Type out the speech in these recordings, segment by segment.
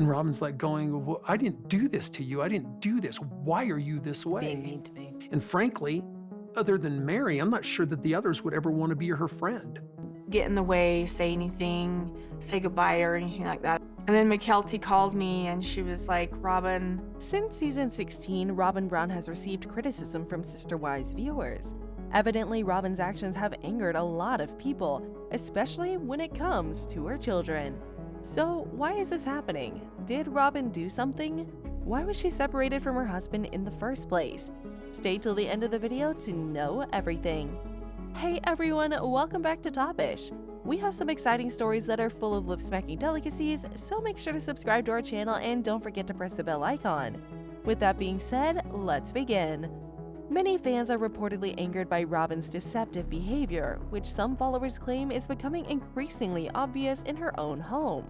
And Robyn's like going, well, I didn't do this to you. I didn't do this. Why are you this way? Being mean to me. And frankly, other than Mary, I'm not sure that the others would ever want to be her friend. Get in the way, say anything, say goodbye or anything like that. And then 𝐤𝐤𝐤𝐿 called me and she was like, Robyn. Since season 16, Robyn Brown has received criticism from Sister 𝐤𝐤𝐤's viewers. Evidently, Robyn's actions have angered a lot of people, especially when it comes to her children. So why is this happening? Did Robyn do something? Why was she separated from her husband in the first place? Stay till the end of the video to know everything. Hey everyone, welcome back to Topish. We have some exciting stories that are full of lip-smacking delicacies, so make sure to subscribe to our channel and don't forget to press the bell icon. With that being said, let's begin. Many fans are reportedly angered by Robyn's deceptive behavior, which some followers claim is becoming increasingly obvious in her own home.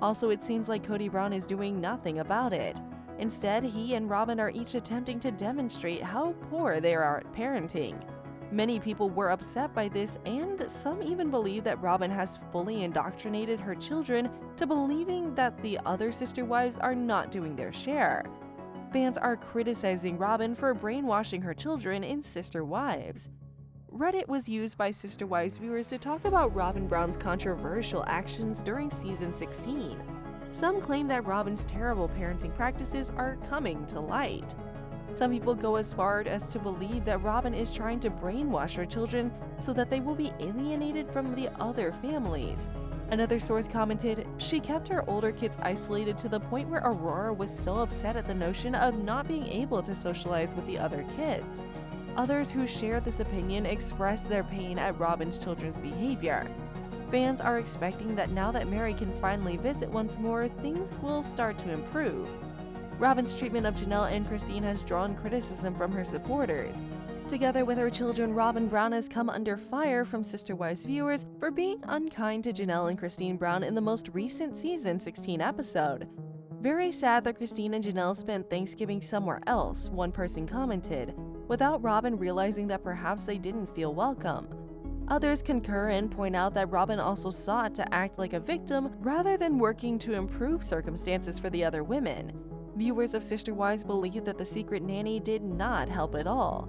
Also, it seems like Kody Brown is doing nothing about it. Instead, he and Robyn are each attempting to demonstrate how poor they are at parenting. Many people were upset by this, and some even believe that Robyn has fully indoctrinated her children to believing that the other sister wives are not doing their share. Fans are criticizing Robyn for brainwashing her children in sister wives. Reddit was used by sister wives viewers to talk about Robyn Brown's controversial actions during season 16. Some claim that Robyn's terrible parenting practices are coming to light. Some people go as far as to believe that Robyn is trying to brainwash her children so that they will be alienated from the other families. Another source commented, she kept her older kids isolated to the point where Aurora was so upset at the notion of not being able to socialize with the other kids. Others who share this opinion expressed their pain at Robyn's children's behavior. Fans are expecting that now that Mary can finally visit once more, things will start to improve. Robyn's treatment of Janelle and Christine has drawn criticism from her supporters. Together with her children, Robyn Brown has come under fire from Sister Wives viewers for being unkind to Janelle and Christine Brown in the most recent season 16 episode. Very sad that Christine and Janelle spent Thanksgiving somewhere else, one person commented, without Robyn realizing that perhaps they didn't feel welcome. Others concur and point out that Robyn also sought to act like a victim rather than working to improve circumstances for the other women. Viewers of Sister Wives believe that the secret nanny did not help at all.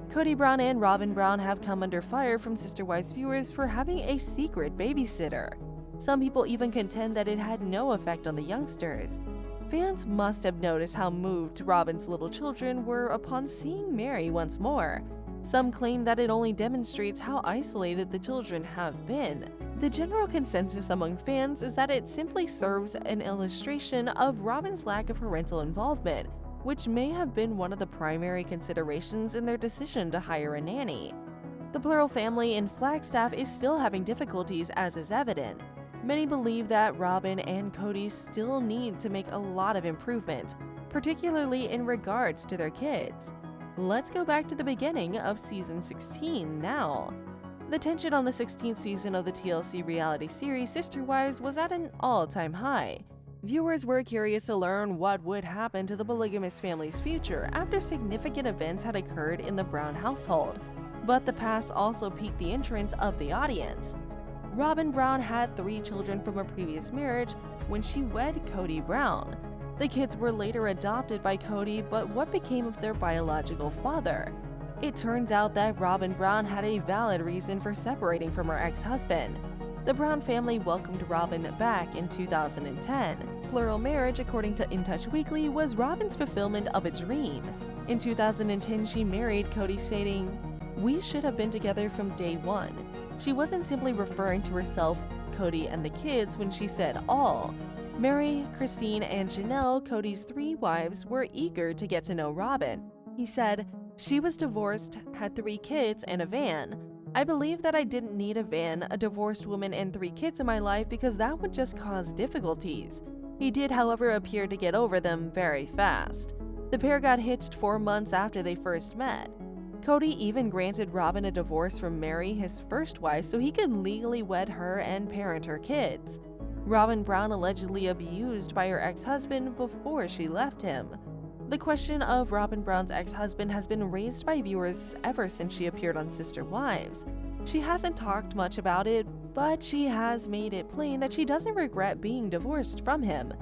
Kody Brown and Robyn Brown have come under fire from Sister Wives viewers for having a secret babysitter. Some people even contend that it had no effect on the youngsters. Fans must have noticed how moved Robyn's little children were upon seeing Mary once more. Some claim that it only demonstrates how isolated the children have been. The general consensus among fans is that it simply serves an illustration of Robyn's lack of parental involvement, which may have been one of the primary considerations in their decision to hire a nanny. The plural family in Flagstaff is still having difficulties, as is evident. Many believe that Robyn and Kody still need to make a lot of improvement, particularly in regards to their kids. Let's go back to the beginning of season 16 now. The tension on the 16th season of the TLC reality series Sister Wives was at an all-time high. Viewers were curious to learn what would happen to the polygamous family's future after significant events had occurred in the Brown household. But the past also piqued the interest of the audience. Robyn Brown had 3 children from a previous marriage when she wed Kody Brown. The kids were later adopted by Kody, but what became of their biological father? It turns out that Robyn Brown had a valid reason for separating from her ex-husband. The Brown family welcomed Robyn back in 2010. Plural marriage, according to In Touch Weekly, was Robyn's fulfillment of a dream. In 2010, she married Kody, stating, "We should have been together from day one." She wasn't simply referring to herself, Kody, and the kids when she said all. Mary, Christine, and Janelle, Kody's 3 wives, were eager to get to know Robyn. He said, "She was divorced, had 3 kids, and a van. I believe that I didn't need a van, a divorced woman, and 3 kids in my life because that would just cause difficulties." He did, however, appear to get over them very fast. The pair got hitched 4 months after they first met. Kody even granted Robyn a divorce from Mary, his first wife, so he could legally wed her and parent her kids. Robyn Brown allegedly abused by her ex-husband before she left him. The question of Robyn Brown's ex-husband has been raised by viewers ever since she appeared on Sister Wives. She hasn't talked much about it, but she has made it plain that she doesn't regret being divorced from him.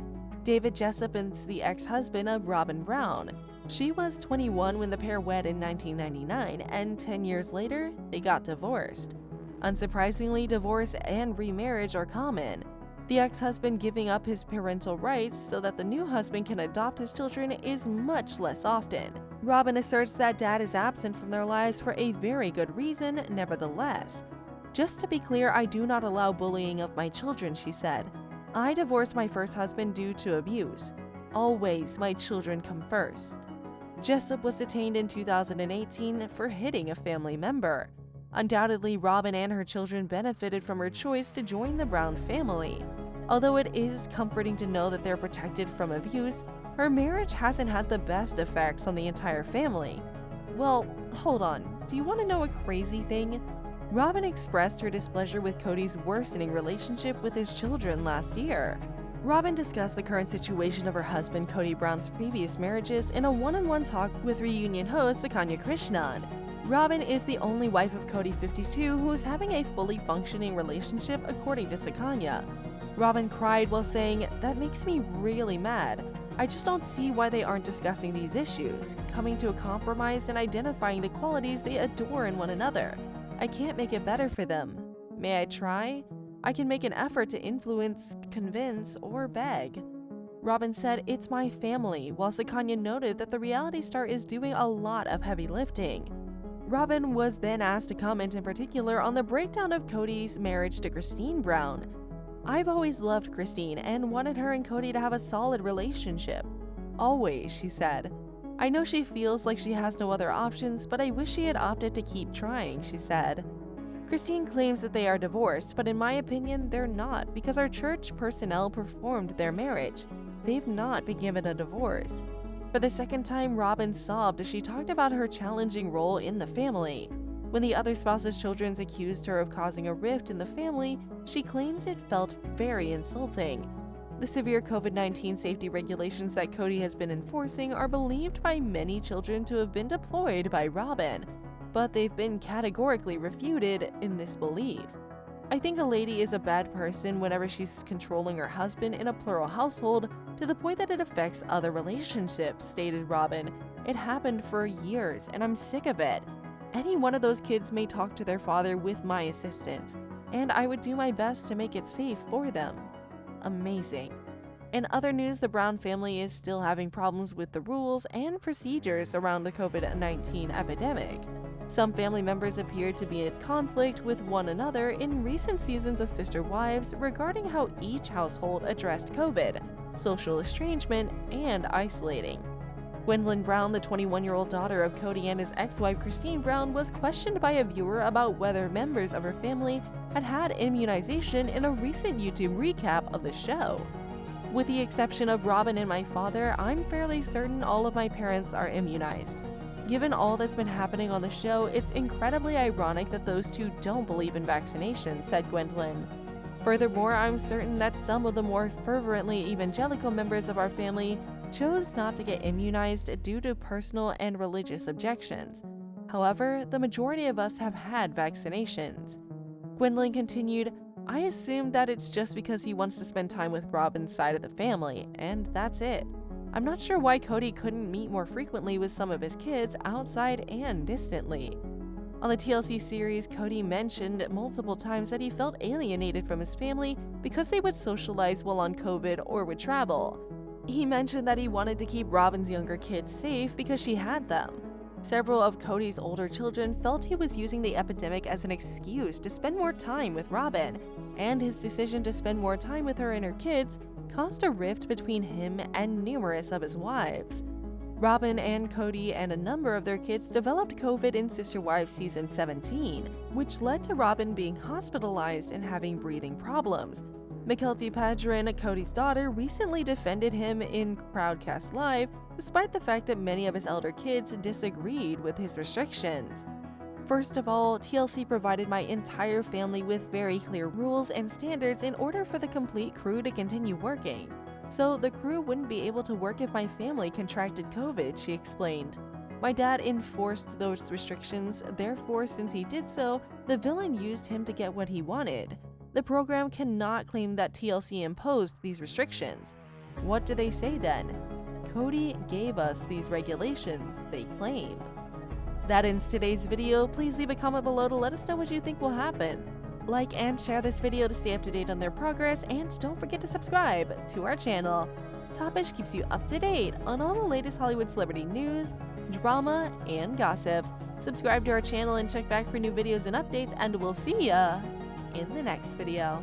David Jessup is the ex-husband of Robyn Brown. She was 21 when the pair wed in 1999, and 10 years later, they got divorced. Unsurprisingly, divorce and remarriage are common. The ex-husband giving up his parental rights so that the new husband can adopt his children is much less often. Robyn asserts that dad is absent from their lives for a very good reason, nevertheless. "Just to be clear, I do not allow bullying of my children," she said. "I divorced my first husband due to abuse. Always, my children come first." Jessup was detained in 2018 for hitting a family member. Undoubtedly, Robyn and her children benefited from her choice to join the Brown family. Although it is comforting to know that they're protected from abuse, her marriage hasn't had the best effects on the entire family. Well, hold on. Do you want to know a crazy thing? Robyn expressed her displeasure with Cody's worsening relationship with his children last year. Robyn discussed the current situation of her husband Cody Brown's previous marriages in a one-on-one talk with reunion host 𝐤𝐨𝐬 Krishnan. Robyn is the only wife of Cody 52 who is having a fully functioning relationship, according to 𝐤𝐤. Robyn cried while saying, "That makes me really mad. I just don't see why they aren't discussing these issues, coming to a compromise and identifying the qualities they adore in one another. I can't make it better for them. May I try? I can make an effort to influence, convince, or beg." Robyn said, "It's my family," while 𝐤𝐤 noted that the reality star is doing a lot of heavy lifting. Robyn was then asked to comment in particular on the breakdown of Cody's marriage to Christine Brown. "I've always loved Christine and wanted her and Cody to have a solid relationship. Always," she said. "I know she feels like she has no other options, but I wish she had opted to keep trying," she said. Christine claims that they are divorced, but in my opinion, they're not, because our church personnel performed their marriage. They've not been given a divorce. For the second time, Robyn sobbed as she talked about her challenging role in the family. When the other spouse's children accused her of causing a rift in the family, she claims it felt very insulting. The severe COVID-19 safety regulations that Cody has been enforcing are believed by many children to have been deployed by Robyn, but they've been categorically refuted in this belief. "I think a lady is a bad person whenever she's controlling her husband in a plural household to the point that it affects other relationships," stated Robyn. "It happened for years, and I'm sick of it. Any one of those kids may talk to their father with my assistance, and I would do my best to make it safe for them." Amazing. In other news, the Brown family is still having problems with the rules and procedures around the COVID-19 epidemic. Some family members appeared to be in conflict with one another in recent seasons of Sister Wives regarding how each household addressed COVID, social estrangement, and isolating. Gwendlyn Brown, the 21-year-old daughter of Cody and his ex-wife Christine Brown, was questioned by a viewer about whether members of her family had immunization in a recent YouTube recap of the show. "With the exception of Robyn and my father, I'm fairly certain all of my parents are immunized. Given all that's been happening on the show, it's incredibly ironic that those two don't believe in vaccination," said Gwendlyn. "Furthermore, I'm certain that some of the more fervently evangelical members of our family chose not to get immunized due to personal and religious objections. However, the majority of us have had vaccinations." Gwendlyn continued, "I assume that it's just because he wants to spend time with Robyn's side of the family, and that's it. I'm not sure why Cody couldn't meet more frequently with some of his kids outside and distantly." On the TLC series, Cody mentioned multiple times that he felt alienated from his family because they would socialize while on COVID or would travel. He mentioned that he wanted to keep Robyn's younger kids safe because she had them. Several of Cody's older children felt he was using the epidemic as an excuse to spend more time with Robyn, and his decision to spend more time with her and her kids caused a rift between him and numerous of his wives. Robyn and Cody and a number of their kids developed COVID in Sister Wives season 17, which led to Robyn being hospitalized and having breathing problems. 𝐬𝐤𝐬, Cody's daughter, recently defended him in Crowdcast Live, despite the fact that many of his elder kids disagreed with his restrictions. "First of all, TLC provided my entire family with very clear rules and standards in order for the complete crew to continue working. So the crew wouldn't be able to work if my family contracted COVID," she explained. "My dad enforced those restrictions, therefore since he did so, the villain used him to get what he wanted. The program cannot claim that TLC imposed these restrictions. What do they say then? Cody gave us these regulations, they claim. That ends today's video. Please leave a comment below to let us know what you think will happen. Like and share this video to stay up to date on their progress, and don't forget to subscribe to our channel. Topish keeps you up to date on all the latest Hollywood celebrity news, drama, and gossip. Subscribe to our channel and check back for new videos and updates, and we'll see ya in the next video.